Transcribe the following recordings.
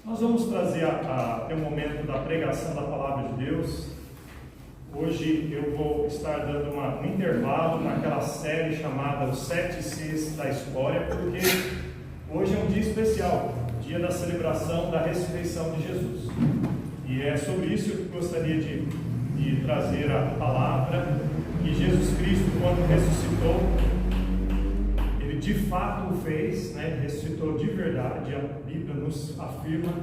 Nós vamos trazer até o momento da pregação da Palavra de Deus. Hoje eu vou estar dando um intervalo naquela série chamada Os 7 Cs da História, porque hoje é um dia especial, dia da celebração da ressurreição de Jesus. E é sobre isso que eu gostaria de trazer a palavra, que Jesus Cristo, quando ressuscitou, Ele de fato o fez, né? Ressuscitou de verdade. A Bíblia nos afirma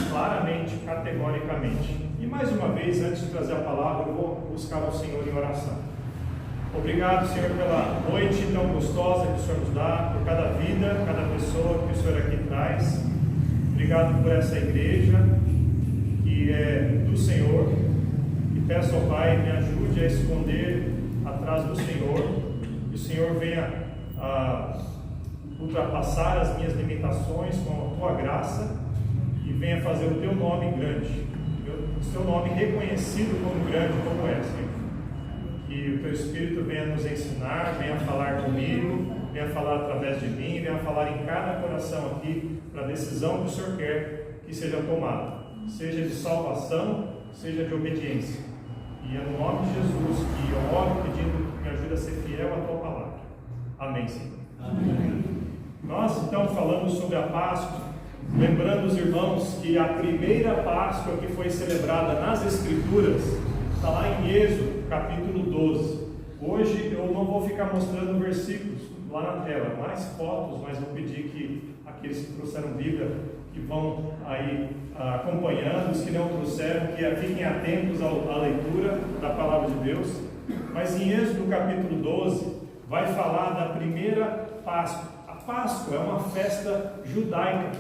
claramente, categoricamente. E mais uma vez, antes de trazer a palavra, eu vou buscar ao Senhor em oração. Obrigado, Senhor, pela noite tão gostosa que o Senhor nos dá, por cada vida, cada pessoa que o Senhor aqui traz. Obrigado por essa igreja que é do Senhor. E peço ao Pai, me ajude a esconder atrás do Senhor, que o Senhor venha ultrapassar as minhas limitações com a Tua graça e venha fazer o Teu nome grande, o Teu nome reconhecido como grande, como é, Senhor. Que o Teu Espírito venha nos ensinar, venha falar comigo, venha falar através de mim, venha falar em cada coração aqui, para a decisão que o Senhor quer que seja tomada, seja de salvação, seja de obediência. E é no nome de Jesus que eu oro pedindo que me ajude a ser fiel à Tua palavra. Amém, Senhor. Amém. Nós então falamos sobre a Páscoa, lembrando os irmãos que a primeira Páscoa que foi celebrada nas Escrituras está lá em Êxodo, capítulo 12. Hoje eu não vou ficar mostrando versículos lá na tela, mais fotos, mas vou pedir que aqueles que trouxeram Bíblia, que vão aí acompanhando, os que não trouxeram, que fiquem atentos à leitura da Palavra de Deus. Mas em Êxodo capítulo 12, vai falar da primeira Páscoa. A Páscoa é uma festa judaica.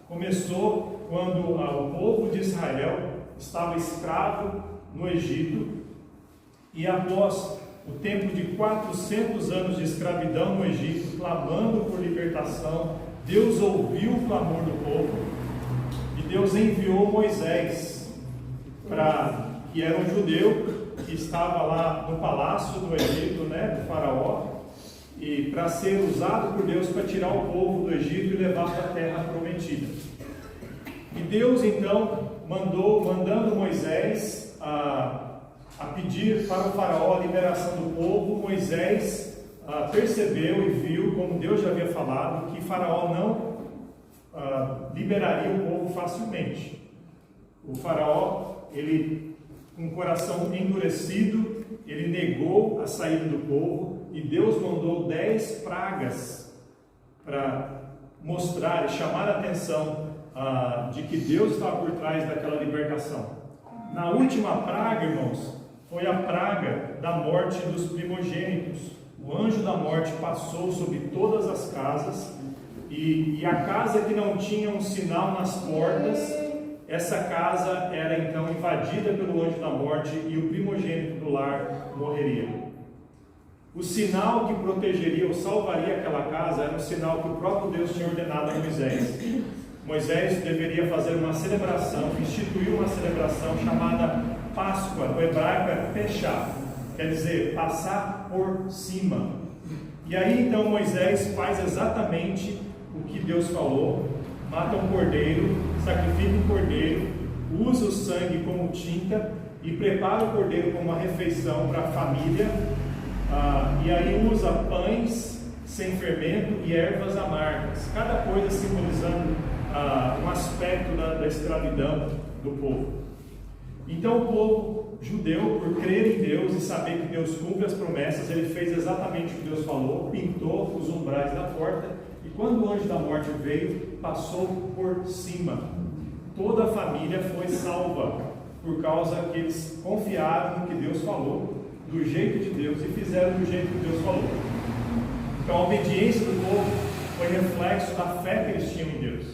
Começou quando o povo de Israel estava escravo no Egito, e após o tempo de 400 anos de escravidão no Egito, clamando por libertação, Deus ouviu o clamor do povo e Deus enviou Moisés, que era um judeu que estava lá no palácio do Egito, né, do faraó, e para ser usado por Deus para tirar o povo do Egito e levar para a terra prometida. E Deus então mandando Moisés a pedir para o faraó a liberação do povo. Moisés percebeu e viu, como Deus já havia falado, que faraó não liberaria o povo facilmente. O faraó, ele com o coração endurecido, ele negou a saída do povo, e Deus mandou 10 pragas para mostrar e chamar a atenção de que Deus estava por trás daquela libertação. Na última praga, irmãos, foi a praga da morte dos primogênitos. O anjo da morte passou sobre todas as casas, e a casa que não tinha um sinal nas portas, essa casa era então invadida pelo anjo da morte, e o primogênito do lar morreria. O sinal que protegeria ou salvaria aquela casa era um sinal que o próprio Deus tinha ordenado a Moisés. Moisés deveria fazer uma celebração, instituir uma celebração chamada Páscoa. No hebraico é Peshá, quer dizer passar por cima. E aí então Moisés faz exatamente o que Deus falou: mata um cordeiro, sacrifica um cordeiro, usa o sangue como tinta e prepara o cordeiro como uma refeição para a família. E aí usa pães sem fermento e ervas amargas, cada coisa simbolizando um aspecto da escravidão do povo. Então o povo judeu, por crer em Deus e saber que Deus cumpre as promessas, ele fez exatamente o que Deus falou, pintou os umbrais da porta, e quando o anjo da morte veio, passou por cima. Toda a família foi salva, por causa que eles confiaram no que Deus falou, do jeito de Deus, e fizeram do jeito que Deus falou. Então a obediência do povo foi reflexo da fé que eles tinham em Deus,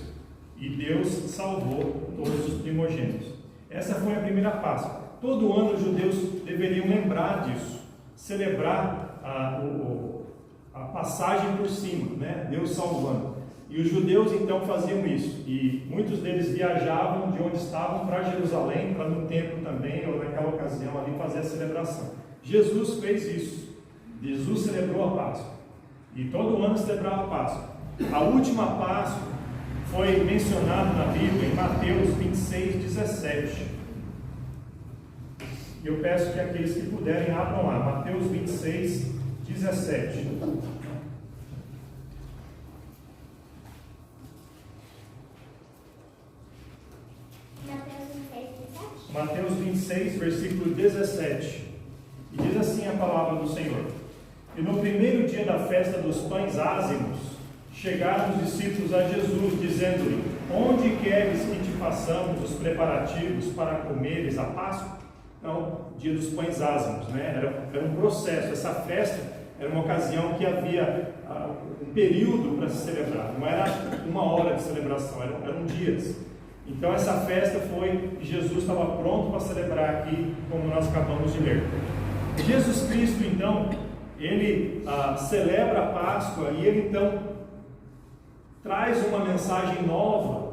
e Deus salvou todos os primogênitos. Essa foi a primeira Páscoa. Todo ano os judeus deveriam lembrar disso, celebrar a passagem por cima, né? Deus salvando. E os judeus então faziam isso, e muitos deles viajavam de onde estavam para Jerusalém, para no templo também, ou naquela ocasião ali fazer a celebração. Jesus fez isso. Jesus celebrou a Páscoa, e todo ano celebrava a Páscoa. A última Páscoa foi mencionado na Bíblia em Mateus 26, 17. Eu peço que aqueles que puderem abram lá, Mateus 26, 17. Mateus 26, versículo 17. E diz assim a palavra do Senhor: E no primeiro dia da festa dos pães ázimos, chegaram os discípulos a Jesus, dizendo-lhe: Onde queres que te façamos os preparativos para comeres a Páscoa? Não, dia dos pães ázimos, né? Era um processo. Essa festa era uma ocasião que havia um período para se celebrar, não era uma hora de celebração, eram dias. Então essa festa foi, e Jesus estava pronto para celebrar aqui, como nós acabamos de ler. Jesus Cristo, então, ele celebra a Páscoa e ele então traz uma mensagem nova,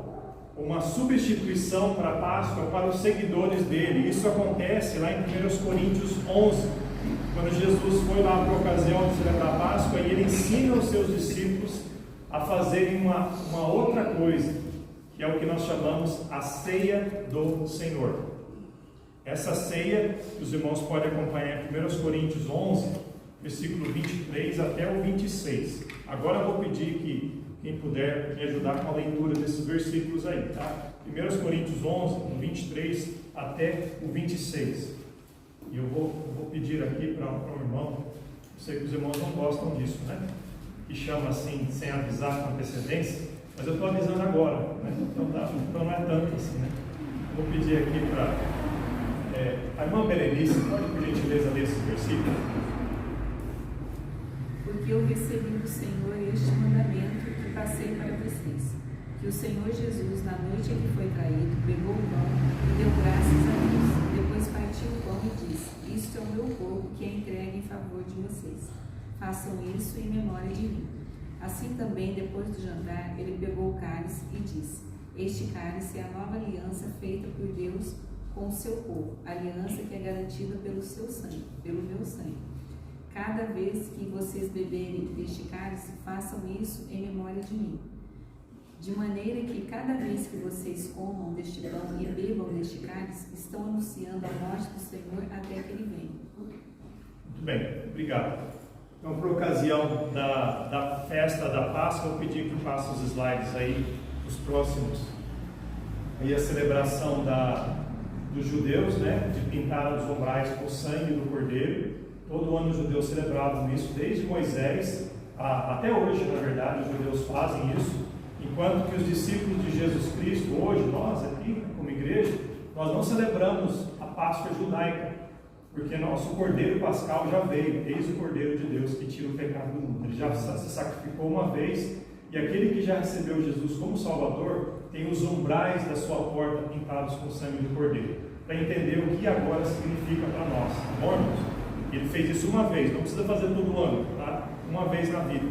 uma substituição para a Páscoa para os seguidores dele. Isso acontece lá em 1 Coríntios 11, quando Jesus foi lá para a ocasião de celebrar a Páscoa e ele ensina os seus discípulos a fazerem uma outra coisa, que é o que nós chamamos a ceia do Senhor. Essa ceia, os irmãos podem acompanhar em 1 Coríntios 11, versículo 23 até o 26. Agora eu vou pedir que quem puder me ajudar com a leitura desses versículos aí, tá? 1 Coríntios 11, do 23 até o 26. E eu vou pedir aqui para um irmão, eu sei que os irmãos não gostam disso, né? Que chama assim, sem avisar com antecedência, mas eu estou avisando agora, né? Então não é tanto assim, né? Vou pedir aqui para a irmã Berenice, pode por gentileza ler esse versículo? Porque eu recebi do Senhor este mandamento que passei para vocês, que o Senhor Jesus, na noite em que foi traído, pegou o pão e deu graças a Deus. Depois partiu o pão e disse: Isto é o meu corpo que é entregue em favor de vocês. Façam isso em memória de mim. Assim também, depois do jantar, ele pegou o cálice e disse: Este cálice é a nova aliança feita por Deus com o seu povo, aliança que é garantida pelo seu sangue, pelo meu sangue. Cada vez que vocês beberem deste cálice, façam isso em memória de mim. De maneira que cada vez que vocês comam deste pão e bebam deste cálice, estão anunciando a morte do Senhor até que ele venha. Muito bem, obrigado. Então, por ocasião da festa da Páscoa, eu pedi que passe os slides aí, os próximos. Aí a celebração dos judeus, né, de pintar os umbrais com o sangue do cordeiro. Todo ano os judeus celebravam isso, desde Moisés até hoje, na verdade, os judeus fazem isso, enquanto que os discípulos de Jesus Cristo, hoje, nós aqui, como igreja, nós não celebramos a Páscoa judaica, porque nosso Cordeiro Pascal já veio, eis o Cordeiro de Deus que tira o pecado do mundo. Ele já se sacrificou uma vez, e aquele que já recebeu Jesus como Salvador, tem os umbrais da sua porta pintados com o sangue do Cordeiro, para entender o que agora significa para nós, tá bom, irmãos? Ele fez isso uma vez, não precisa fazer todo ano, tá? Uma vez na vida.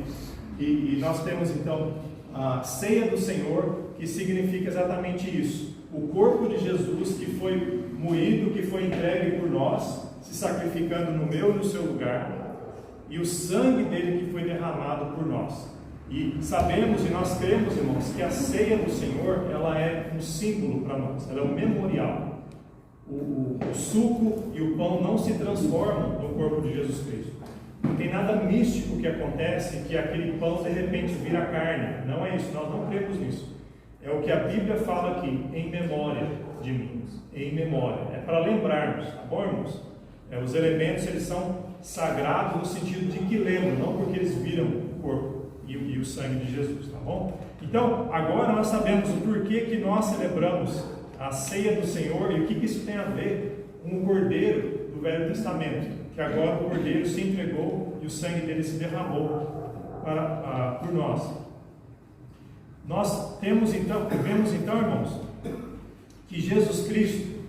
E nós temos então a ceia do Senhor, que significa exatamente isso: o corpo de Jesus que foi moído, que foi entregue por nós, se sacrificando no meu e no seu lugar, e o sangue dele que foi derramado por nós. E sabemos e nós cremos, irmãos, que a ceia do Senhor, ela é um símbolo para nós, ela é um memorial. O suco e o pão não se transformam no corpo de Jesus Cristo. Não tem nada místico que acontece que aquele pão de repente vira carne. Não é isso, nós não cremos nisso. É o que a Bíblia fala aqui, em memória de mim. Em memória, é para lembrarmos, tá bom, irmãos? Os elementos, eles são sagrados no sentido de que lembram, não porque eles viram o corpo e o sangue de Jesus, tá bom? Então, agora nós sabemos o porquê que nós celebramos a ceia do Senhor e o que isso tem a ver com o Cordeiro do Velho Testamento, que agora o Cordeiro se entregou e o sangue dele se derramou por nós. Nós vemos então, irmãos, que Jesus Cristo,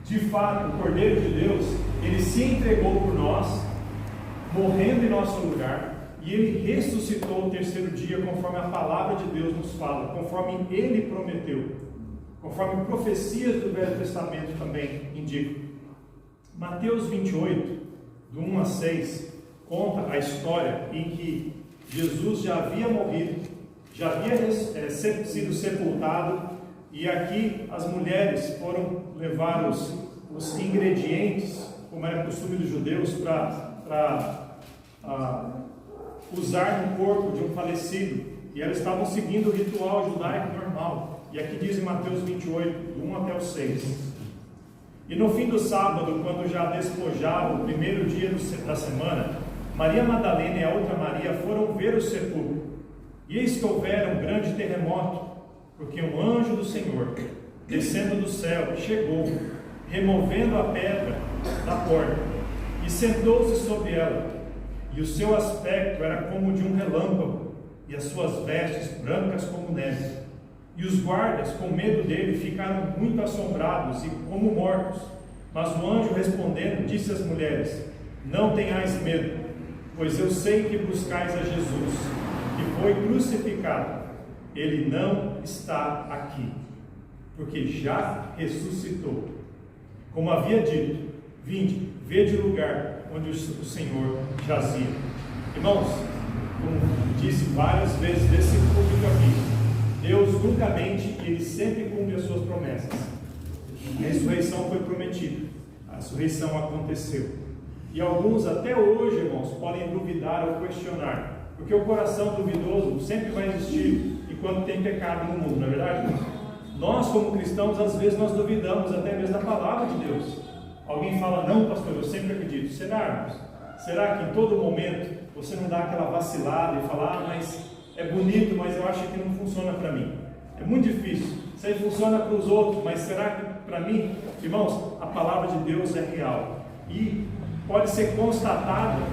de fato, o Cordeiro de Deus, ele se entregou por nós, morrendo em nosso lugar, e ele ressuscitou no terceiro dia, conforme a palavra de Deus nos fala, conforme ele prometeu, conforme profecias do Velho Testamento também indicam. Mateus 28, do 1 a 6, conta a história em que Jesus já havia morrido, já havia sido sepultado, e aqui as mulheres foram levar os ingredientes, como era costume dos judeus, para usar no corpo de um falecido, e elas estavam seguindo o ritual judaico normal. E aqui diz em Mateus 28, do 1 até o 6: E no fim do sábado, quando já despojavam o primeiro dia da semana, Maria Madalena e a outra Maria foram ver o sepulcro. E eis que houvera um grande terremoto, porque um anjo do Senhor, descendo do céu, chegou, removendo a pedra da porta, e sentou-se sobre ela. E o seu aspecto era como de um relâmpago, e as suas vestes brancas como neve. E os guardas, com medo dele, ficaram muito assombrados e como mortos. Mas o anjo, respondendo, disse às mulheres: Não tenhais medo, pois eu sei que buscais a Jesus, que foi crucificado. Ele não está aqui, porque já ressuscitou. Como havia dito, vinde, vede o lugar onde o Senhor jazia. Irmãos, como disse várias vezes nesse público aqui, Deus nunca mente, Ele sempre cumpre as suas promessas. A ressurreição foi prometida, a ressurreição aconteceu. E alguns até hoje, irmãos, podem duvidar ou questionar, porque o coração duvidoso sempre vai existir enquanto tem pecado no mundo, não é verdade? Nós, como cristãos, às vezes nós duvidamos até mesmo da palavra de Deus. Alguém fala: não, pastor, eu sempre acredito. Será, irmãos? Será que em todo momento você não dá aquela vacilada e fala: mas é bonito, mas eu acho que não funciona para mim? É muito difícil. Isso aí funciona para os outros, mas será que para mim? Irmãos, a palavra de Deus é real e pode ser constatada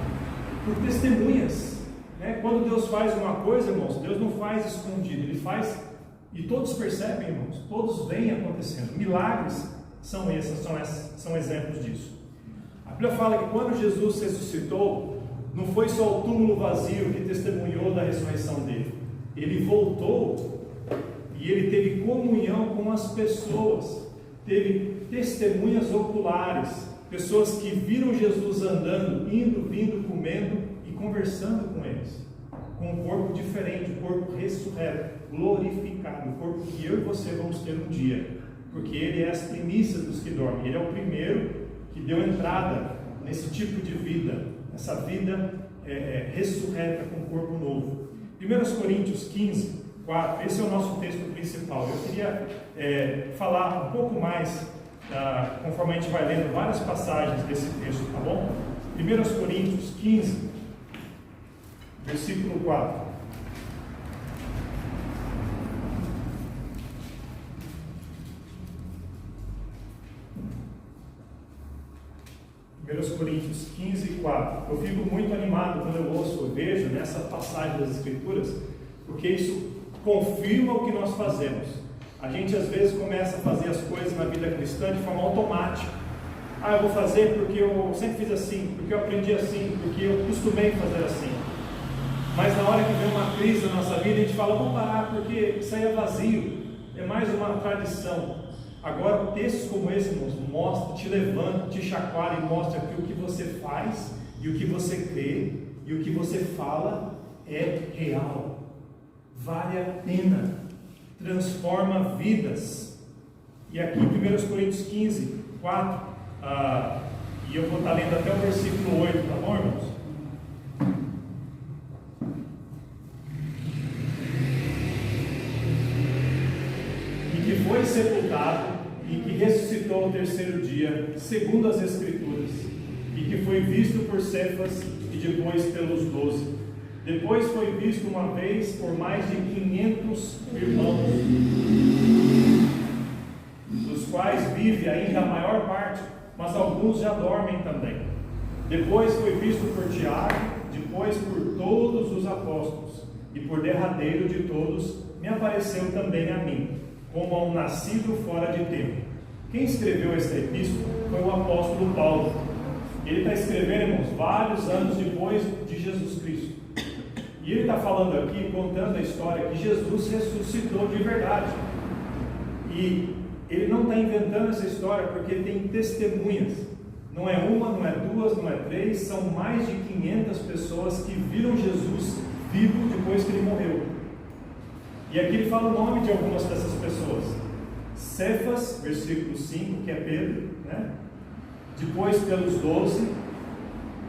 por testemunhas, né? Quando Deus faz uma coisa, irmãos, Deus não faz escondido, Ele faz e todos percebem, irmãos, todos veem acontecendo. Milagres são exemplos disso. A Bíblia fala que quando Jesus ressuscitou, não foi só o túmulo vazio que testemunhou da ressurreição dele. Ele voltou e ele teve comunhão com as pessoas, teve testemunhas oculares, pessoas que viram Jesus andando, indo, vindo, comendo e conversando com eles, com um corpo diferente, um corpo ressurreto, glorificado, o corpo que eu e você vamos ter um dia, porque ele é as primícias dos que dormem. Ele é o primeiro que deu entrada nesse tipo de vida, essa vida ressurreta com um corpo novo. 1 Coríntios 15, 4, esse é o nosso texto principal. Eu queria falar um pouco mais, conforme a gente vai lendo várias passagens desse texto, tá bom? 1 Coríntios 15, versículo 4. Coríntios 15, 4. Eu fico muito animado quando eu ouço, eu vejo nessa passagem das Escrituras, porque isso confirma o que nós fazemos. A gente às vezes começa a fazer as coisas na vida cristã de forma automática. Eu vou fazer porque eu sempre fiz assim, porque eu aprendi assim, porque eu costumei fazer assim. Mas na hora que vem uma crise na nossa vida, a gente fala: vamos parar, porque isso aí é vazio, é mais uma tradição. Agora, textos como esse, irmãos, mostra, te levanta, te chacoalha e mostra que o que você faz, e o que você crê, e o que você fala é real, vale a pena, transforma vidas. E aqui em 1 Coríntios 15, 4, e eu vou estar lendo até o versículo 8, tá bom, irmãos? E que foi sepultado e que ressuscitou ao terceiro dia, segundo as Escrituras, e que foi visto por Cefas e depois pelos 12. Depois foi visto uma vez por mais de 500 irmãos, dos quais vive ainda a maior parte, mas alguns já dormem também. Depois foi visto por Tiago, depois por todos os apóstolos, e por derradeiro de todos me apareceu também a mim, como a um nascido fora de tempo. Quem escreveu esta epístola foi o apóstolo Paulo. Ele está escrevendo, irmãos, vários anos depois de Jesus Cristo. E ele está falando aqui, contando a história que Jesus ressuscitou de verdade. E ele não está inventando essa história porque tem testemunhas. Não é uma, não é duas, não é três, são mais de 500 pessoas que viram Jesus vivo depois que ele morreu. E aqui ele fala o nome de algumas dessas pessoas. Cefas, versículo 5, que é Pedro, né? Depois pelos 12,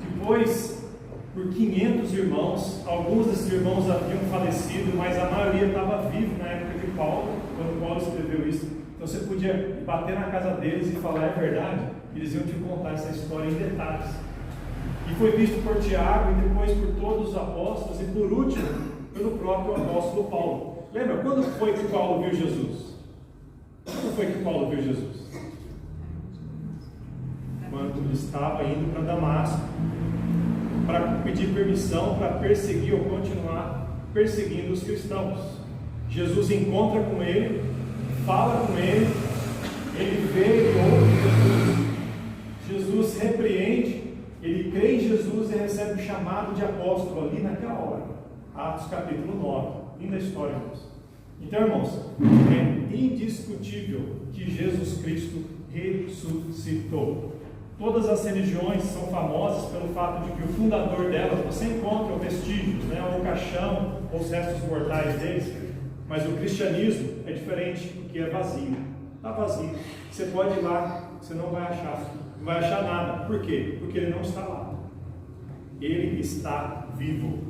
depois por 500 irmãos. Alguns desses irmãos haviam falecido, mas a maioria estava vivo na época de Paulo, quando Paulo escreveu isso. Então você podia bater na casa deles e falar: é verdade? Eles iam te contar essa história em detalhes. E foi visto por Tiago, e depois por todos os apóstolos, e por último pelo próprio apóstolo Paulo. Lembra, quando foi que Paulo viu Jesus? Quando foi que Paulo viu Jesus? Quando ele estava indo para Damasco, para pedir permissão para perseguir ou continuar perseguindo os cristãos. Jesus encontra com ele, fala com ele, ele vê e ouve Jesus. Jesus repreende, ele crê em Jesus e recebe o chamado de apóstolo ali naquela hora. Atos capítulo 9. Linda história, irmãos. Então, irmãos, é indiscutível que Jesus Cristo ressuscitou. Todas as religiões são famosas pelo fato de que o fundador delas, você encontra vestígios, né, ou o caixão, ou os restos mortais deles, mas o cristianismo é diferente, porque é vazio. Está vazio. Você pode ir lá, você não vai achar nada. Por quê? Porque ele não está lá. Ele está vivo.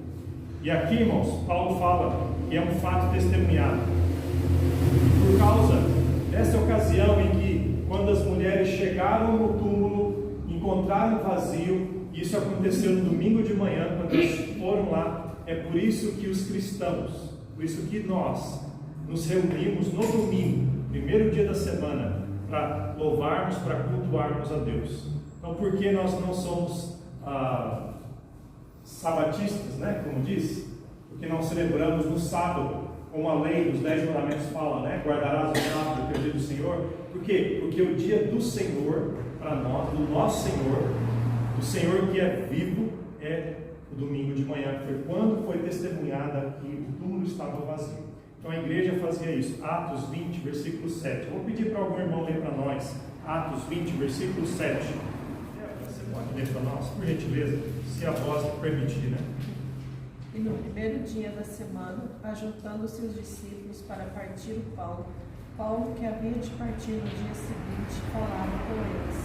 E aqui, irmãos, Paulo fala que é um fato testemunhado. Por causa dessa ocasião em que, quando as mulheres chegaram no túmulo, encontraram vazio, isso aconteceu no domingo de manhã, quando eles foram lá, é por isso que os cristãos, por isso que nós nos reunimos no domingo, primeiro dia da semana, para louvarmos, para cultuarmos a Deus. Então, por que nós não somos sabatistas, né, como diz? Porque não celebramos no sábado, como a lei dos 10 mandamentos fala, né? Guardarás o sábado, que é o dia do Senhor. Por quê? Porque o dia do Senhor, para nós, do nosso Senhor, o Senhor que é vivo, é o domingo de manhã, que foi quando foi testemunhada que o túmulo estava vazio. Então a igreja fazia isso. Atos 20, versículo 7. Eu vou pedir para algum irmão ler para nós. Atos 20, versículo 7. Você pode ler para nós, por gentileza, se a voz permitir, né? E no primeiro dia da semana, ajuntando-se os discípulos para partir o pão, Paulo, que havia de partir no dia seguinte, falava com eles,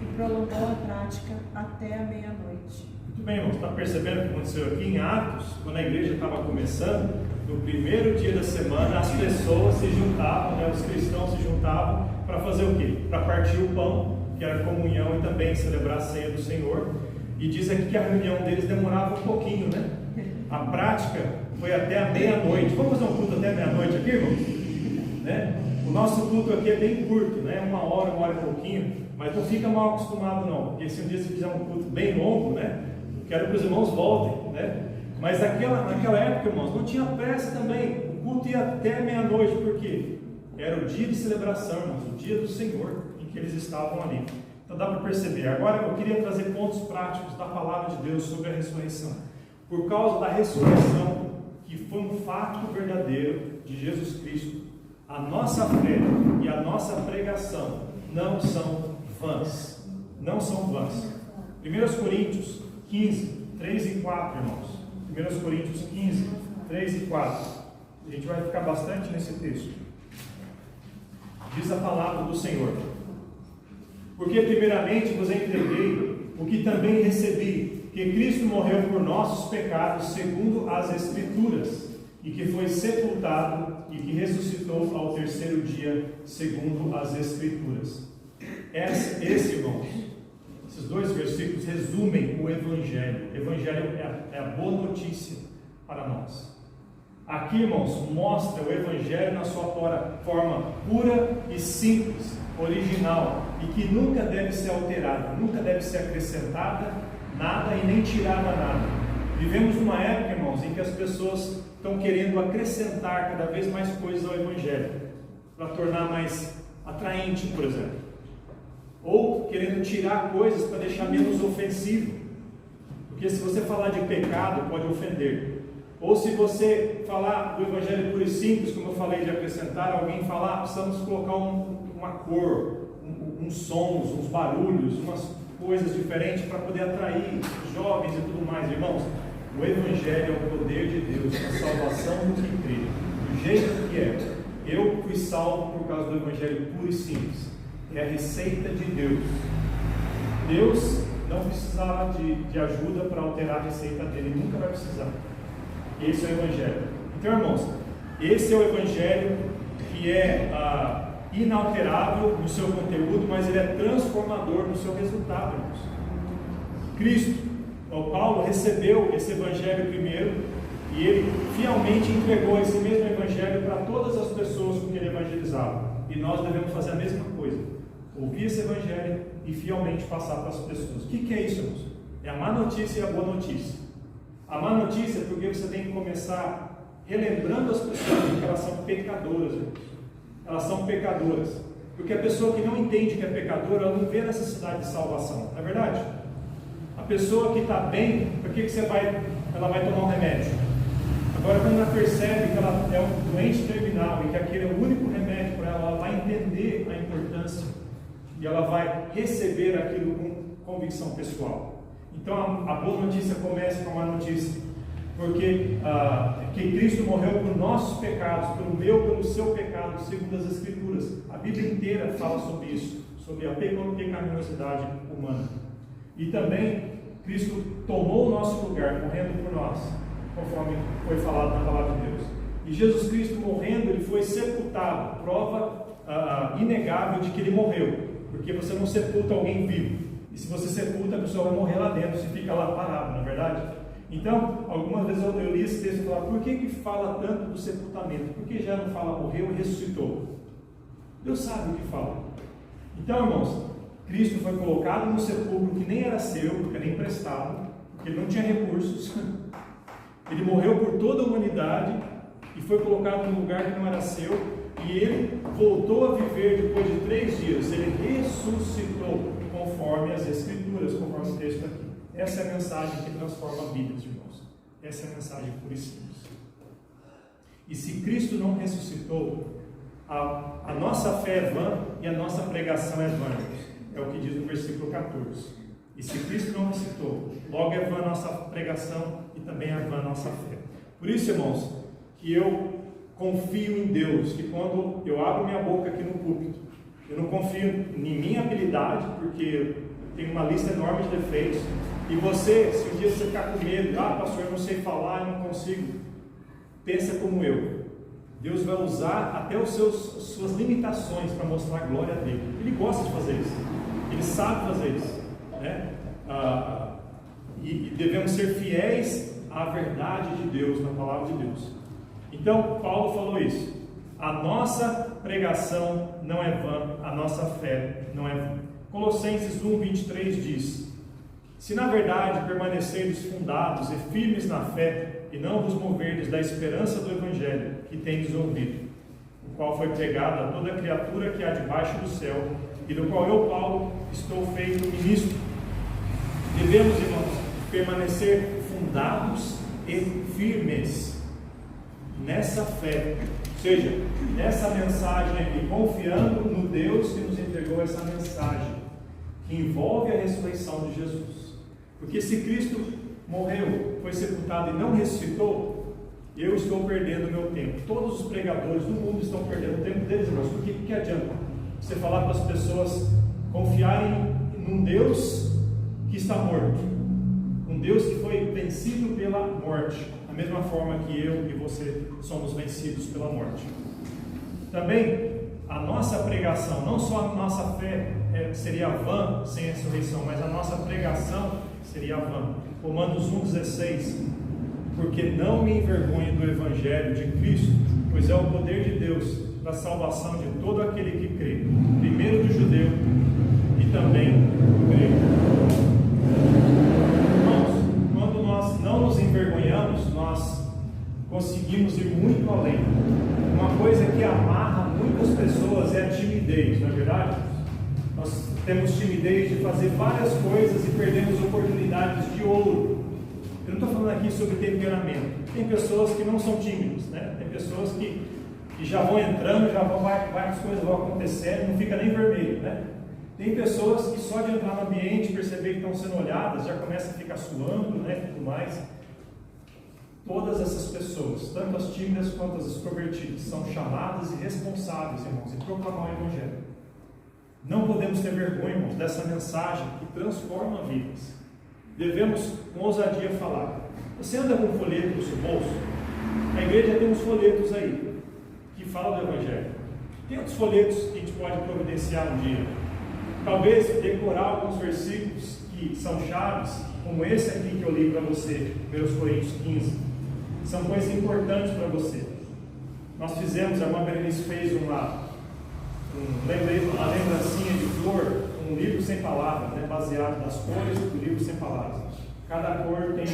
e prolongou a prática até a meia-noite. Muito bem, irmãos, está percebendo o que aconteceu aqui em Atos? Quando a igreja estava começando, no primeiro dia da semana, as pessoas se juntavam, né, os cristãos se juntavam para fazer o quê? Para partir o pão, que era comunhão, e também celebrar a ceia do Senhor. E diz aqui que a reunião deles demorava um pouquinho, né? A prática foi até a meia-noite. Vamos fazer um culto até a meia-noite aqui, irmãos? Né? O nosso culto aqui é bem curto, né? Uma hora e pouquinho, mas não fica mal acostumado não, porque se um dia você fizer um culto bem longo, né? Eu quero que os irmãos voltem, né? Mas naquela época, irmãos, não tinha pressa também. O culto ia até meia-noite, porque era o dia de celebração, irmãos, o dia do Senhor em que eles estavam ali. Então dá para perceber. Agora eu queria trazer pontos práticos da palavra de Deus sobre a ressurreição. Por causa da ressurreição, que foi um fato verdadeiro de Jesus Cristo, a nossa fé e a nossa pregação não são vãs. Não são vãs. 1 Coríntios 15, 3 e 4, irmãos. 1 Coríntios 15, 3 e 4. A gente vai ficar bastante nesse texto. Diz a palavra do Senhor: porque primeiramente vos entreguei o que também recebi, que Cristo morreu por nossos pecados segundo as Escrituras, e que foi sepultado e que ressuscitou ao terceiro dia segundo as Escrituras. Esse, irmãos, esses dois versículos resumem o Evangelho. O Evangelho é a boa notícia para nós. Aqui, irmãos, mostra o Evangelho na sua forma pura e simples, original, e que nunca deve ser alterada, nunca deve ser acrescentada nada e nem tirada nada. Vivemos numa época, irmãos, em que as pessoas estão querendo acrescentar cada vez mais coisas ao Evangelho, para tornar mais atraente, por exemplo, ou querendo tirar coisas para deixar menos ofensivo, porque se você falar de pecado, pode ofender. Ou se você falar do Evangelho puro e simples, como eu falei de acrescentar, alguém falar, precisamos colocar uma cor, uns sons, uns barulhos, umas coisas diferentes para poder atrair os jovens e tudo mais. Irmãos, o Evangelho é o poder de Deus, a salvação do que crê. do jeito que é. Eu fui salvo por causa do Evangelho puro e simples. É a receita de Deus. Deus não precisava de ajuda para alterar a receita dele, ele nunca vai precisar. Esse é o Evangelho. Então, irmãos, esse é o Evangelho que é inalterável no seu conteúdo, mas ele é transformador no seu resultado, irmãos. Cristo, Paulo recebeu esse Evangelho primeiro e ele fielmente entregou esse mesmo Evangelho para todas as pessoas com que ele evangelizava. E nós devemos fazer a mesma coisa, ouvir esse Evangelho e fielmente passar para as pessoas. O que é isso, irmãos? É a má notícia e a boa notícia. A má notícia é porque você tem que começar relembrando as pessoas que elas são pecadoras, irmãos. Elas são pecadoras. Porque a pessoa que não entende que é pecadora, ela não vê necessidade de salvação, não é verdade? A pessoa que está bem, por que ela vai tomar um remédio? Agora, quando ela percebe que ela é um doente terminal e que aquele é o único remédio para ela, ela vai entender a importância e ela vai receber aquilo com convicção pessoal. Então, a boa notícia começa com a má notícia, porque que Cristo morreu por nossos pecados, pelo meu, pelo seu pecado, segundo as Escrituras. A Bíblia inteira fala sobre isso, sobre a pecaminosidade humana. E também, Cristo tomou o nosso lugar, morrendo por nós, conforme foi falado na palavra de Deus. E Jesus Cristo morrendo, ele foi sepultado, prova inegável de que ele morreu, porque você não sepulta alguém vivo, e se você sepulta, a pessoa vai morrer lá dentro, se fica lá parado, não é verdade? Então, algumas vezes eu li esse texto e falava, por que fala tanto do sepultamento? Por que já não fala morreu e ressuscitou? Deus sabe o que fala. Então, irmãos, Cristo foi colocado no sepulcro que nem era seu, porque era emprestado, porque ele não tinha recursos. Ele morreu por toda a humanidade e foi colocado num lugar que não era seu, e ele voltou a viver depois de 3 dias. Ele ressuscitou, conforme as Escrituras, conforme o texto aqui. Essa é a mensagem que transforma vidas, irmãos. Essa é a mensagem pura e simples. E se Cristo não ressuscitou, a nossa fé é vã e a nossa pregação é vã. É o que diz no versículo 14. E se Cristo não ressuscitou, logo é vã a nossa pregação e também é vã a nossa fé. Por isso, irmãos, que eu confio em Deus, que quando eu abro minha boca aqui no púlpito, eu não confio em minha habilidade, porque eu tenho uma lista enorme de defeitos. E você, se um dia você ficar com medo, pastor, eu não sei falar, eu não consigo, pensa como eu. Deus vai usar até as suas limitações para mostrar a glória dele. Ele gosta de fazer isso, ele sabe fazer isso, né? E devemos ser fiéis à verdade de Deus, na palavra de Deus. Então, Paulo falou isso. A nossa pregação não é vã, a nossa fé não é vã. Colossenses 1:23 diz: se na verdade permanecerdes fundados e firmes na fé, e não vos moverdes da esperança do Evangelho que tendes ouvido, o qual foi pregado a toda criatura que há debaixo do céu, e do qual eu, Paulo, estou feito ministro. Devemos, irmãos, permanecer fundados e firmes nessa fé, ou seja, nessa mensagem aqui, confiando no Deus que nos entregou essa mensagem, que envolve a ressurreição de Jesus. Porque se Cristo morreu, foi sepultado e não ressuscitou, eu estou perdendo o meu tempo. Todos os pregadores do mundo estão perdendo o tempo deles, irmãos. Porque que adianta você falar para as pessoas confiarem num Deus que está morto, um Deus que foi vencido pela morte, da mesma forma que eu e você somos vencidos pela morte. Também a nossa pregação, não só a nossa fé seria vã sem a ressurreição, mas a nossa pregação seria vã. Romanos 1,16: porque não me envergonho do Evangelho de Cristo, pois é o poder de Deus para a salvação de todo aquele que crê, primeiro do judeu e também do grego. Irmãos, quando nós não nos envergonhamos, nós conseguimos ir muito além. Uma coisa que amarra muitas pessoas é a timidez, não é verdade? Nós temos timidez de fazer várias coisas e perdemos oportunidades de ouro. Eu não estou falando aqui sobre temperamento. Tem pessoas que não são tímidas, né? Tem pessoas que já vão entrando, várias coisas vão acontecendo, não fica nem vermelho, né? Tem pessoas que só de entrar no ambiente, perceber que estão sendo olhadas, já começa a ficar suando, né? Tudo mais. Todas essas pessoas, tanto as tímidas quanto as extrovertidas, são chamadas e responsáveis, irmãos, em proclamar o Evangelho. Não podemos ter vergonha, irmãos, dessa mensagem que transforma vidas. Devemos, com ousadia, falar. Você anda com um folheto no seu bolso? A igreja tem uns folhetos aí, que falam do Evangelho. Tem outros folhetos que a gente pode providenciar um dia. Talvez decorar alguns versículos que são chaves, como esse aqui que eu li para você, 1 Coríntios 15. São coisas importantes para você. Nós fizemos, a irmã Berenice fez uma lembrancinha de flor, um livro sem palavras, né, baseado nas cores do livro sem palavras. Cada cor tem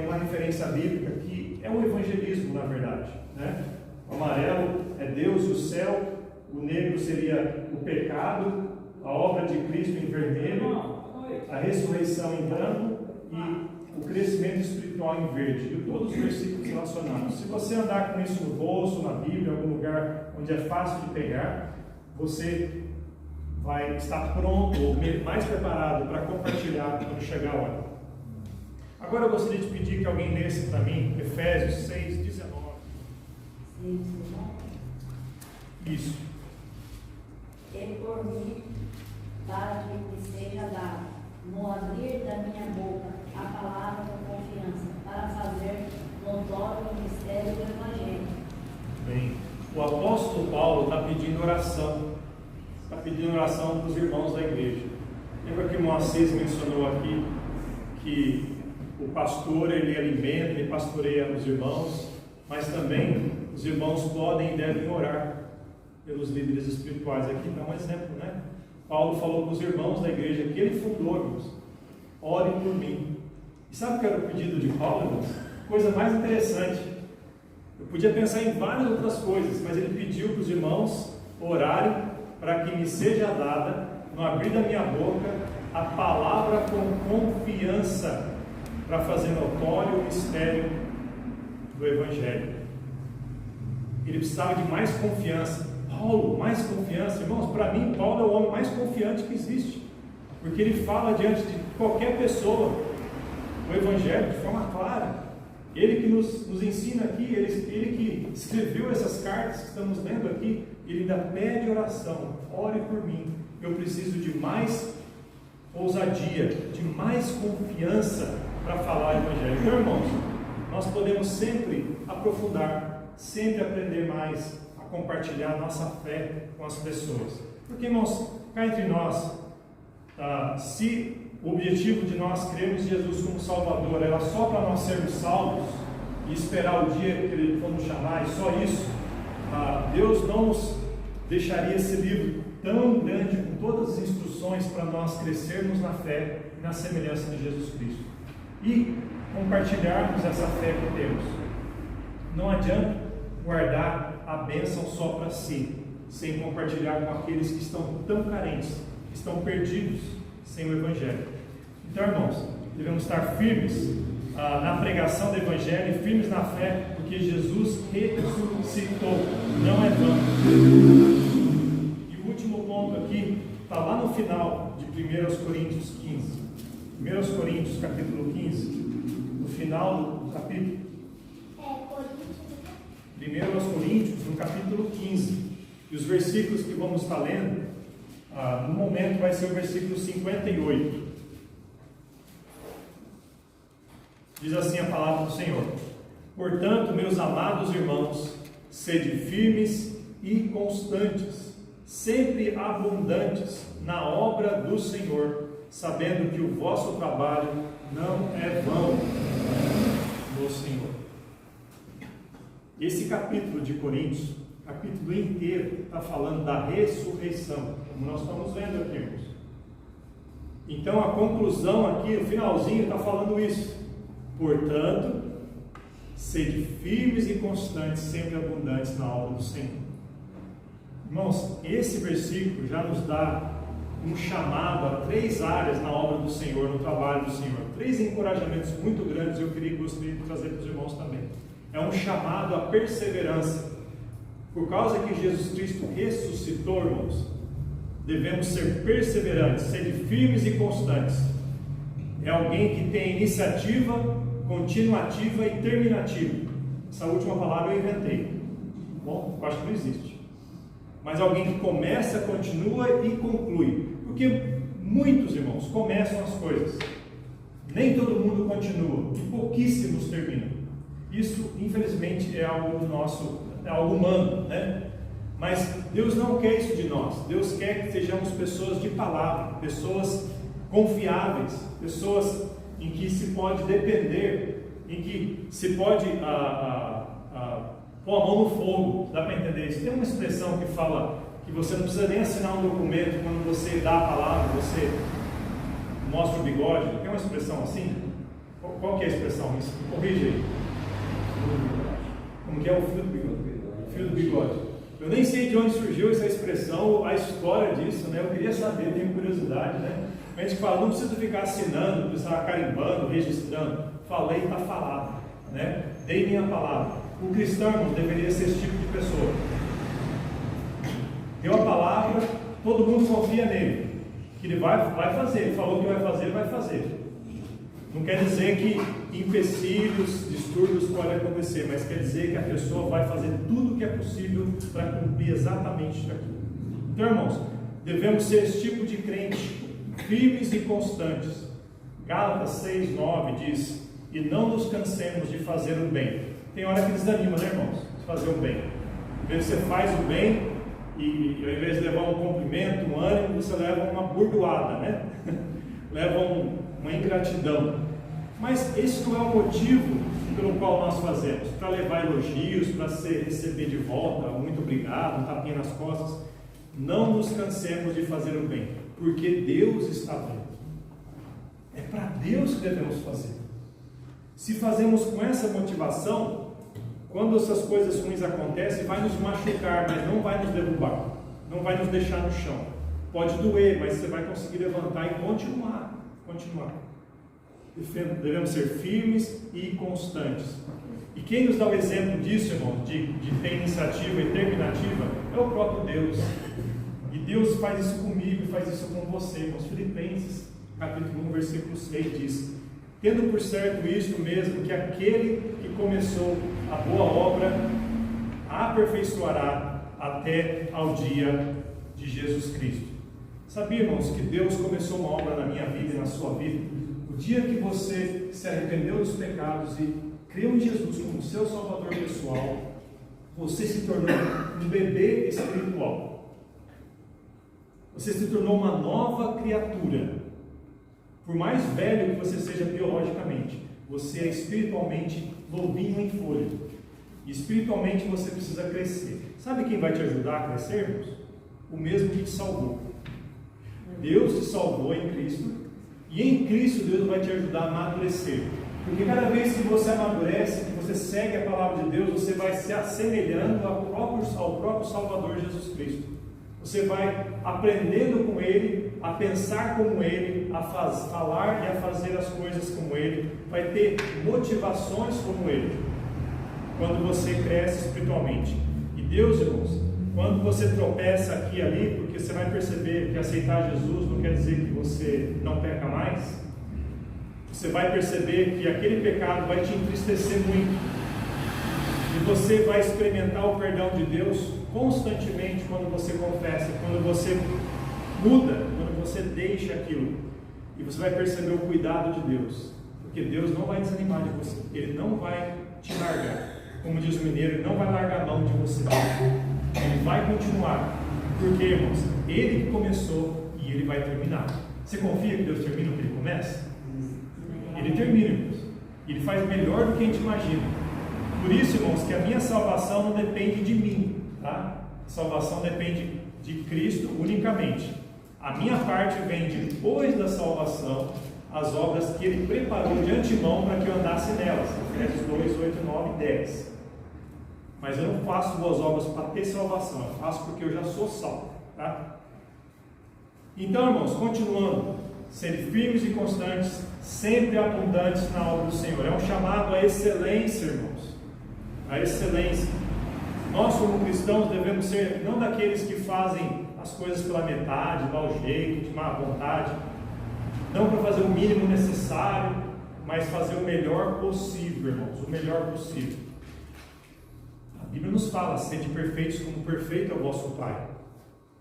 uma referência bíblica que é o evangelismo, na verdade, né? O amarelo é Deus e o céu, o negro seria o pecado, a obra de Cristo em vermelho, a ressurreição em branco e o crescimento espiritual em verde, e todos os versículos relacionados. Se você andar com isso no bolso, na Bíblia, em algum lugar onde é fácil de pegar, você vai estar pronto, ou mais preparado para compartilhar quando chegar a hora. Agora eu gostaria de pedir que alguém lesse para mim Efésios 6:19. Isso. E por mim, para que me seja dado, no abrir da minha boca, a palavra com confiança, para fazer notório o mistério do Evangelho. Bem, o apóstolo Paulo está pedindo oração. Está pedindo oração para os irmãos da igreja. Lembra que o irmão Assis mencionou aqui que o pastor, ele alimenta, ele pastoreia os irmãos, mas também os irmãos podem e devem orar pelos líderes espirituais. Aqui dá um exemplo, né? Paulo falou para os irmãos da igreja que ele fundou, irmãos: ore por mim. E sabe o que era o pedido de Paulo, irmãos? Coisa mais interessante. Eu podia pensar em várias outras coisas, mas ele pediu para os irmãos orarem para que me seja dada, no abrir da minha boca, a palavra com confiança, para fazer notório o mistério do Evangelho. Ele precisava de mais confiança. Paulo, mais confiança. Irmãos, para mim, Paulo é o homem mais confiante que existe, porque ele fala diante de qualquer pessoa o Evangelho de forma clara. Ele que nos ensina aqui, ele que escreveu essas cartas que estamos lendo aqui, ele ainda pede oração: ore por mim, eu preciso de mais ousadia, de mais confiança para falar o Evangelho. Então, irmãos, nós podemos sempre aprofundar, sempre aprender mais a compartilhar nossa fé com as pessoas. Porque, irmãos, cá entre nós, se o objetivo de nós crermos em Jesus como Salvador era só para nós sermos salvos e esperar o dia que Ele for nos chamar, e só isso, Deus não nos deixaria esse livro tão grande, com todas as instruções para nós crescermos na fé e na semelhança de Jesus Cristo e compartilharmos essa fé que temos. Não adianta guardar a bênção só para si, sem compartilhar com aqueles que estão tão carentes, que estão perdidos sem o Evangelho. Então, irmãos, devemos estar firmes na pregação do Evangelho e firmes na fé, porque Jesus ressuscitou, não é vão. E o último ponto aqui está lá no final de 1 Coríntios 15. 1 Coríntios capítulo 15, no final do capítulo. 1 Coríntios, no capítulo 15. E os versículos que vamos estar lendo, no momento vai ser o versículo 58. Diz assim a palavra do Senhor: portanto, meus amados irmãos, sede firmes e constantes, sempre abundantes na obra do Senhor, sabendo que o vosso trabalho não é vão no Senhor. Esse capítulo de Coríntios, capítulo inteiro, está falando da ressurreição, como nós estamos vendo aqui, irmãos. Então a conclusão aqui, o finalzinho, está falando isso. Portanto, sede firmes e constantes, sempre abundantes na obra do Senhor. Irmãos, esse versículo já nos dá um chamado a 3 áreas na obra do Senhor, no trabalho do Senhor. 3 encorajamentos muito grandes, eu gostaria de trazer para os irmãos também. É um chamado à perseverança. Por causa que Jesus Cristo ressuscitou, irmãos, devemos ser perseverantes, ser firmes e constantes. É alguém que tem iniciativa continuativa e terminativa. Essa última palavra eu inventei. Bom, eu acho que não existe. Mas alguém que começa, continua e conclui. Porque muitos irmãos começam as coisas. Nem todo mundo continua. E pouquíssimos terminam. Isso, infelizmente, é algo nosso, é algo humano, né? Mas Deus não quer isso de nós. Deus quer que sejamos pessoas de palavra, pessoas confiáveis, pessoas em que se pode depender, em que se pode pôr a mão no fogo. Dá para entender isso? Tem uma expressão que fala que você não precisa nem assinar um documento quando você dá a palavra, você mostra o bigode. Tem uma expressão assim? Qual que é a expressão? Corrige aí. Como que é o fio do bigode? Fio do bigode. Eu nem sei de onde surgiu essa expressão, a história disso, né? Eu queria saber, tenho curiosidade, né? A gente fala, não precisa ficar assinando, não precisa ficar carimbando, registrando. Falei, está falado, né? Dei minha palavra. O cristão, irmão, deveria ser esse tipo de pessoa. Deu a palavra, todo mundo confia nele, que ele vai fazer. Ele falou que vai fazer, vai fazer. Não quer dizer que empecilhos, distúrbios podem acontecer, mas quer dizer que a pessoa vai fazer tudo o que é possível para cumprir exatamente aquilo. Então, irmãos, devemos ser esse tipo de crente, firmes e constantes. Gálatas 6:9 diz: e não nos cansemos de fazer o bem. Tem hora que desanima, né, irmãos? De fazer o bem. Às vezes você faz o bem e ao invés de levar um cumprimento, um ânimo, você leva uma burdoada, né? Leva uma ingratidão. Mas esse não é o motivo pelo qual nós fazemos, para levar elogios, para receber de volta, muito obrigado, um tapinha nas costas. Não nos cansemos de fazer o bem, porque Deus está vendo. É para Deus que devemos fazer. Se fazemos com essa motivação, quando essas coisas ruins acontecem, vai nos machucar, mas não vai nos derrubar, não vai nos deixar no chão. Pode doer, mas você vai conseguir levantar e continuar. Devemos ser firmes e constantes. E quem nos dá o exemplo disso, irmão, de ter iniciativa e terminativa, é o próprio Deus. E Deus faz isso comigo e faz isso com você, irmãos. Filipenses, capítulo 1, versículo 6 diz: tendo por certo isto mesmo, que aquele que começou a boa obra a aperfeiçoará até ao dia de Jesus Cristo. Sabia, irmãos, que Deus começou uma obra na minha vida e na sua vida? O dia que você se arrependeu dos pecados e creu em Jesus como seu Salvador pessoal, você se tornou um bebê espiritual. Você se tornou uma nova criatura. Por mais velho que você seja biologicamente, você é espiritualmente novinho em folha. E espiritualmente você precisa crescer. Sabe quem vai te ajudar a crescer, irmãos? O mesmo que te salvou. Deus te salvou em Cristo. E em Cristo Deus vai te ajudar a amadurecer. Porque cada vez que você amadurece, que você segue a palavra de Deus, você vai se assemelhando ao próprio Salvador Jesus Cristo. Você vai aprendendo com Ele, a pensar como Ele, a falar e a fazer as coisas como Ele. Vai ter motivações como Ele. Quando você cresce espiritualmente. E Deus, irmãos, quando você tropeça aqui e ali, porque você vai perceber que aceitar Jesus não quer dizer que você não peca mais, você vai perceber que aquele pecado vai te entristecer muito, e você vai experimentar o perdão de Deus constantemente quando você confessa, quando você muda, quando você deixa aquilo, e você vai perceber o cuidado de Deus, porque Deus não vai desanimar de você, Ele não vai te largar, como diz o mineiro, Ele não vai largar a mão de você. Ele vai continuar, porque, irmãos, Ele que começou e Ele vai terminar. Você confia que Deus termina o que Ele começa? Ele termina, irmãos. Ele faz melhor do que a gente imagina. Por isso, irmãos, que a minha salvação não depende de mim, tá? A salvação depende de Cristo unicamente. A minha parte vem depois da salvação, as obras que Ele preparou de antemão para que eu andasse nelas. Efésios 2, 8, 9 e 10. Mas eu não faço boas obras para ter salvação, eu faço porque eu já sou salvo, tá? Então, irmãos, continuando, serem firmes e constantes, sempre abundantes na obra do Senhor. É um chamado à excelência, irmãos, à excelência. Nós, como cristãos, devemos ser não daqueles que fazem as coisas pela metade, dá o jeito, de má vontade, não para fazer o mínimo necessário, mas fazer o melhor possível, irmãos, o melhor possível. A Bíblia nos fala, sede perfeitos como perfeito é o vosso Pai.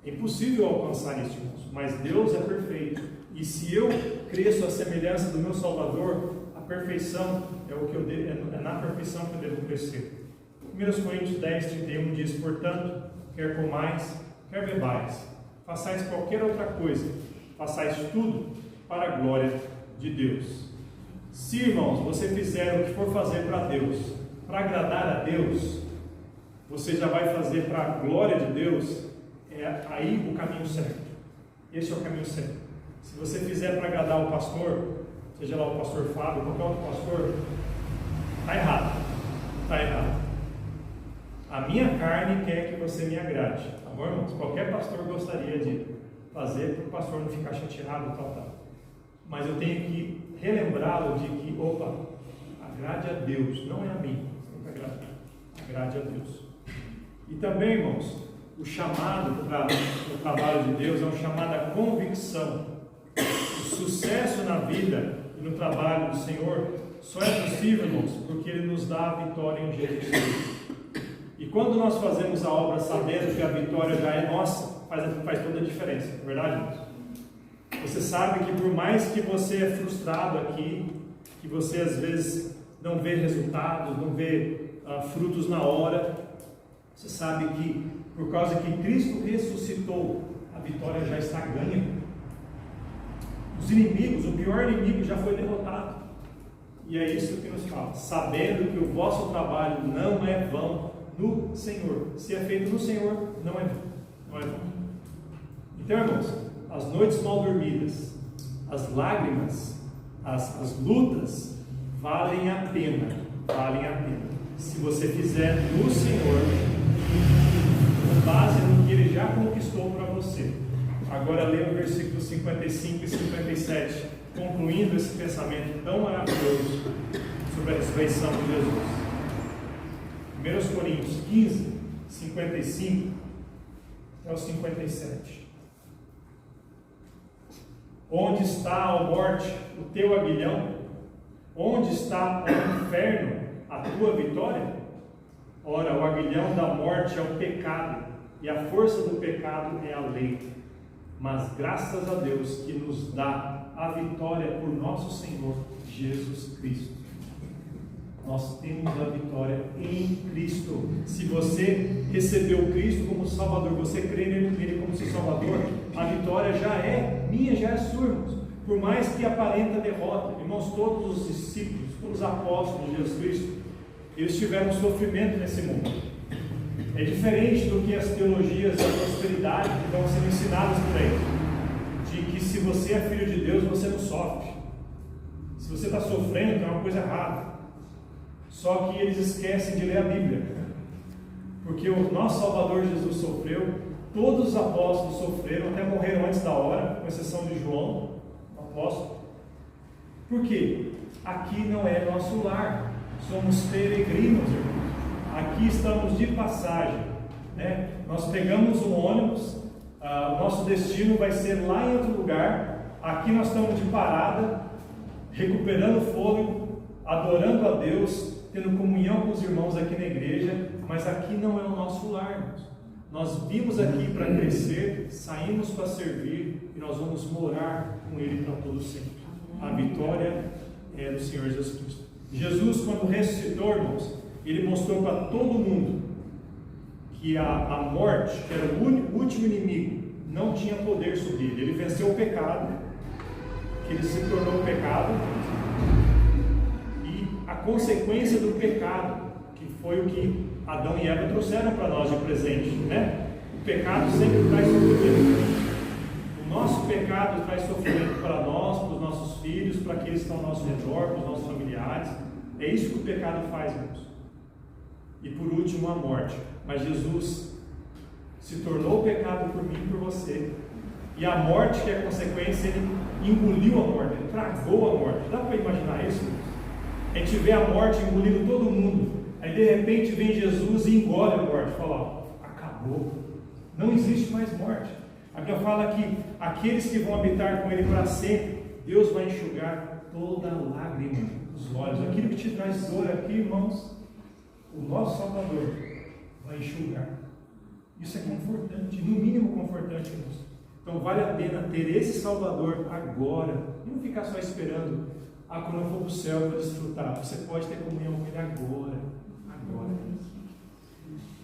É impossível alcançar isso, irmãos, mas Deus é perfeito. E se eu cresço à semelhança do meu Salvador, a perfeição é na perfeição que eu devo crescer. 1 Coríntios 10, 31 diz: portanto, quer comais, quer bebais, façais qualquer outra coisa, façais tudo para a glória de Deus. Se, irmãos, você fizer o que for fazer para Deus, para agradar a Deus, você já vai fazer para a glória de Deus, é aí o caminho certo. Esse é o caminho certo. Se você fizer para agradar o pastor, seja lá o pastor Fábio, qualquer outro pastor, está errado. Está errado. A minha carne quer que você me agrade. Tá bom, irmãos? Qualquer pastor gostaria de fazer para o pastor não ficar chateado, tal. Mas eu tenho que relembrá-lo de que, agrade a Deus, não é a mim. Você tem que agradar. Agrade a Deus. E também, irmãos, o chamado para o trabalho de Deus é um chamado à convicção. O sucesso na vida e no trabalho do Senhor só é possível, irmãos, porque Ele nos dá a vitória em Jesus Cristo. E quando nós fazemos a obra sabendo que a vitória já é nossa, faz toda a diferença, não é verdade, irmãos? Você sabe que por mais que você é frustrado aqui, que você às vezes não vê resultados, não vê frutos na hora, você sabe que por causa que Cristo ressuscitou, a vitória já está ganha. Os inimigos, o pior inimigo já foi derrotado. E é isso que nos fala, sabendo que o vosso trabalho não é vão no Senhor. Se é feito no Senhor, não é vão. Não é vão. Então, irmãos, as noites mal dormidas, as lágrimas, as lutas, valem a pena. Valem a pena. Se você fizer no Senhor, com base no que Ele já conquistou para você. Agora leia o versículo 55 e 57, concluindo esse pensamento tão maravilhoso sobre a ressurreição de Jesus. 1 Coríntios 15, 55 até o 57. Onde está, ó morte, o teu aguilhão? Onde está, ó inferno, a tua vitória? Ora, o aguilhão da morte é o pecado, e a força do pecado é a lei. Mas graças a Deus que nos dá a vitória por nosso Senhor Jesus Cristo. Nós temos a vitória em Cristo. Se você recebeu Cristo como Salvador, você crê nele como seu Salvador, a vitória já é minha, já é sua, irmãos. Por mais que aparenta derrota, irmãos, todos os discípulos, todos os apóstolos de Jesus Cristo, eles tiveram sofrimento nesse mundo. É diferente do que as teologias da prosperidade que estão sendo ensinadas por aí, de que se você é filho de Deus, você não sofre. Se você está sofrendo, tem uma coisa errada. Só que eles esquecem de ler a Bíblia, porque o nosso Salvador Jesus sofreu, todos os apóstolos sofreram, até morreram antes da hora, com exceção de João, o apóstolo. Por quê? Aqui não é nosso lar, somos peregrinos, irmãos. Aqui estamos de passagem, né? Nós pegamos um ônibus, o nosso destino vai ser lá em outro lugar. Aqui nós estamos de parada, recuperando fôlego, adorando a Deus, tendo comunhão com os irmãos aqui na igreja, mas aqui não é o nosso lar, irmãos. Nós vimos aqui para crescer, saímos para servir e nós vamos morar com Ele para todo sempre. A vitória é do Senhor Jesus Cristo. Jesus, quando ressuscitou, irmãos, Ele mostrou para todo mundo que a morte, que era o último inimigo, não tinha poder sobre ele. Ele venceu o pecado, que ele se tornou pecado, e a consequência do pecado, que foi o que Adão e Eva trouxeram para nós de presente, né? O pecado sempre traz sofrimento. O nosso pecado traz sofrimento para nós, para os nossos filhos, para aqueles que estão ao nosso redor, para os nossos familiares. É isso que o pecado faz, irmãos. E por último, a morte. Mas Jesus se tornou pecado por mim e por você. E a morte, que é a consequência, Ele engoliu a morte, Ele tragou a morte. Dá para imaginar isso? A gente vê a morte engolindo todo mundo. Aí de repente vem Jesus e engole a morte. Fala, ó, acabou. Não existe mais morte. A Bíblia fala que aqueles que vão habitar com Ele para sempre, Deus vai enxugar toda lágrima dos olhos. Aquilo que te traz dor aqui, irmãos, o nosso Salvador vai enxugar. Isso é confortante, no mínimo confortante, irmãos. Então vale a pena ter esse Salvador agora, e não ficar só esperando, quando eu for para o céu eu vou desfrutar. Você pode ter comunhão com Ele agora.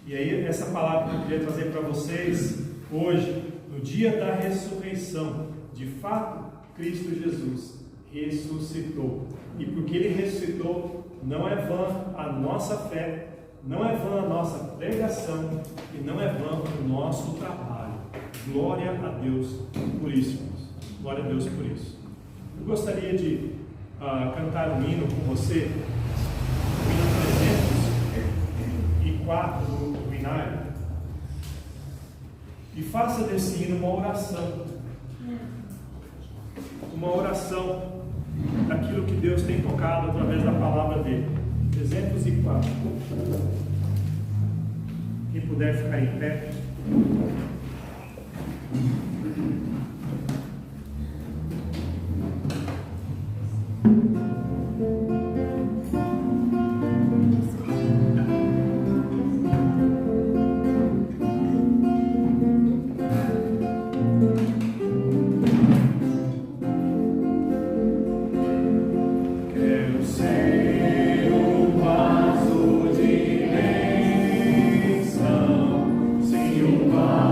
E aí, essa palavra que eu queria trazer para vocês hoje, no dia da ressurreição, de fato, Cristo Jesus ressuscitou. E porque Ele ressuscitou, não é vã a nossa fé, não é vã a nossa pregação, e não é vã o nosso trabalho. Glória a Deus por isso, irmãos. Glória a Deus por isso. Eu gostaria de cantar um hino com você, o hino 304 do Binário, e faça desse hino uma oração daquilo que Deus tem tocado através da palavra dele. 304. Quem puder ficar em pé. Quero ser um vaso de bênção, sim, um vaso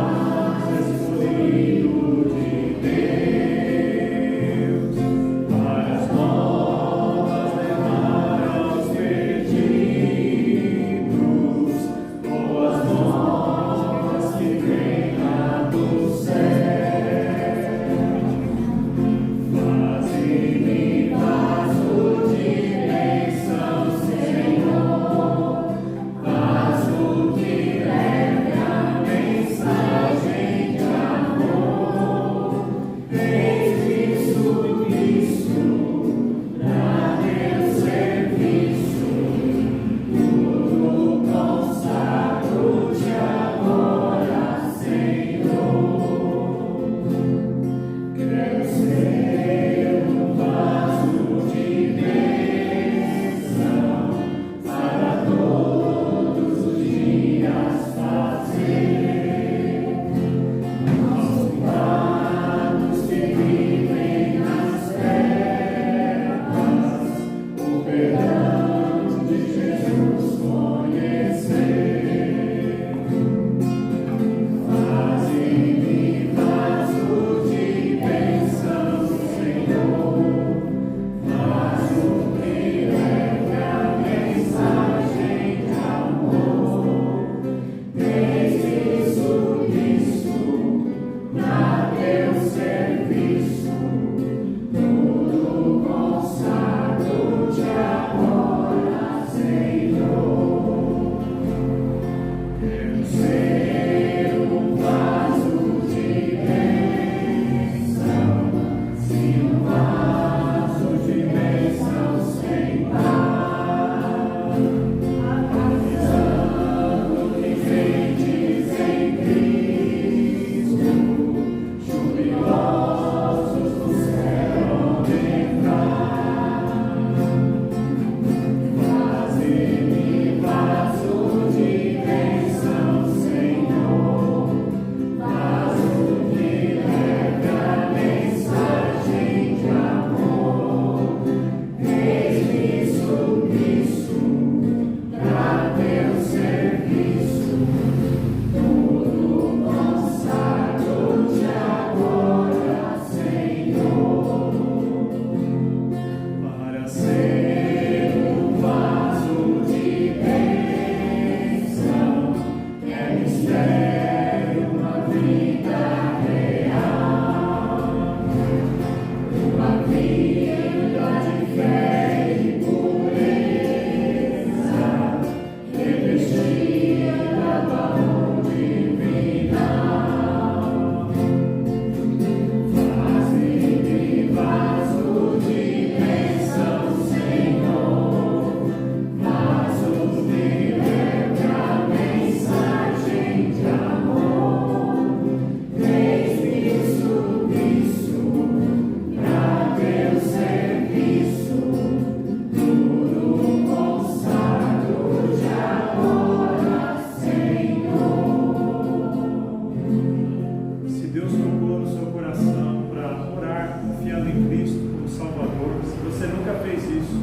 isso,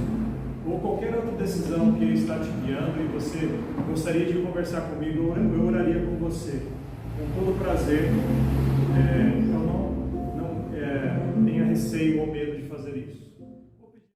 ou qualquer outra decisão que Ele está te guiando e você gostaria de conversar comigo, eu oraria com você, com todo prazer. Então não tenha receio ou medo